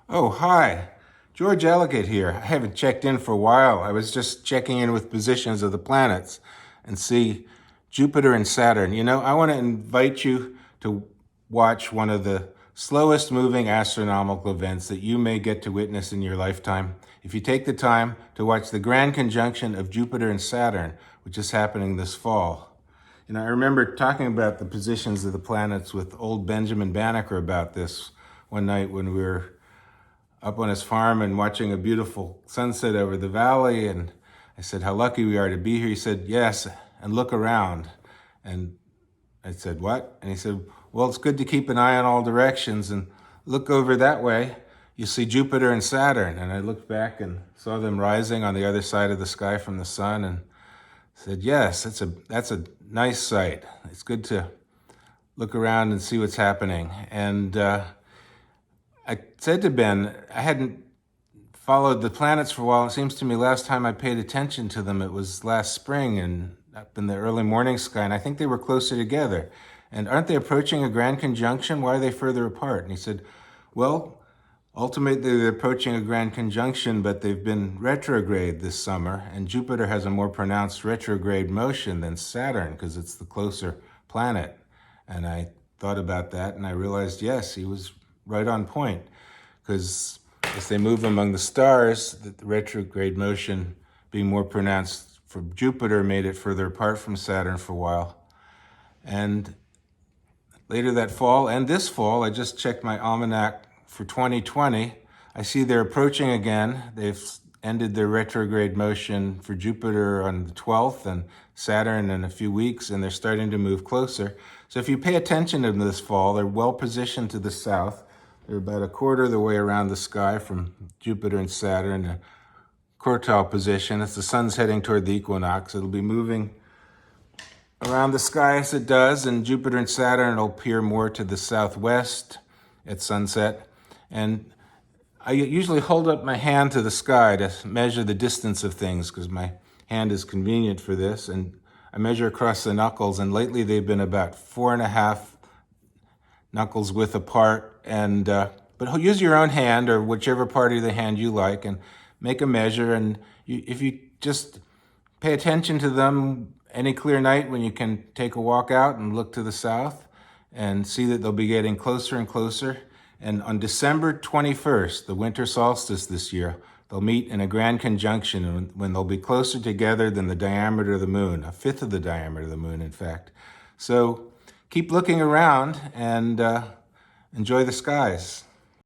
Oh, hi. George Ellicott here. I haven't checked in for a while. I was just checking in with positions of the planets and see Jupiter and Saturn. I want to invite you to watch one of the slowest moving astronomical events that you may get to witness in your lifetime. If you take the time to watch the grand conjunction of Jupiter and Saturn, which is happening this fall. I remember talking about the positions of the planets with old Benjamin Banneker about this one night when we were up on his farm and watching a beautiful sunset over the valley. And I said, how lucky we are to be here. He said, yes, and look around. And I said, what? And he said, well, it's good to keep an eye on all directions and look over that way. You see Jupiter and Saturn. And I looked back and saw them rising on the other side of the sky from the sun and said, yes, that's a nice sight. It's good to look around and see what's happening. And I said to Ben, I hadn't followed the planets for a while. It seems to me last time I paid attention to them, it was last spring and up in the early morning sky, and I think they were closer together. And aren't they approaching a grand conjunction? Why are they further apart? And he said, well, ultimately they're approaching a grand conjunction, but they've been retrograde this summer, and Jupiter has a more pronounced retrograde motion than Saturn because it's the closer planet. And I thought about that, and I realized, yes, he was right on point, because as they move among the stars, the retrograde motion being more pronounced for Jupiter made it further apart from Saturn for a while. And later that fall, and this fall, I just checked my almanac for 2020. I see they're approaching again. They've ended their retrograde motion for Jupiter on the 12th and Saturn in a few weeks, and they're starting to move closer. So if you pay attention to them this fall, they're well positioned to the south. They're about a quarter of the way around the sky from Jupiter and Saturn, a quartile position. As the sun's heading toward the equinox, it'll be moving around the sky as it does, and Jupiter and Saturn will appear more to the southwest at sunset. And I usually hold up my hand to the sky to measure the distance of things because my hand is convenient for this. And I measure across the knuckles, and lately they've been about 4.5 knuckles width apart. And but use your own hand or whichever part of the hand you like and make a measure. And if you just pay attention to them any clear night when you can take a walk out and look to the south and see that they'll be getting closer and closer. And on December 21st, the winter solstice this year, they'll meet in a grand conjunction when they'll be closer together than the diameter of the moon, a fifth of the diameter of the moon, in fact. So keep looking around and enjoy the skies.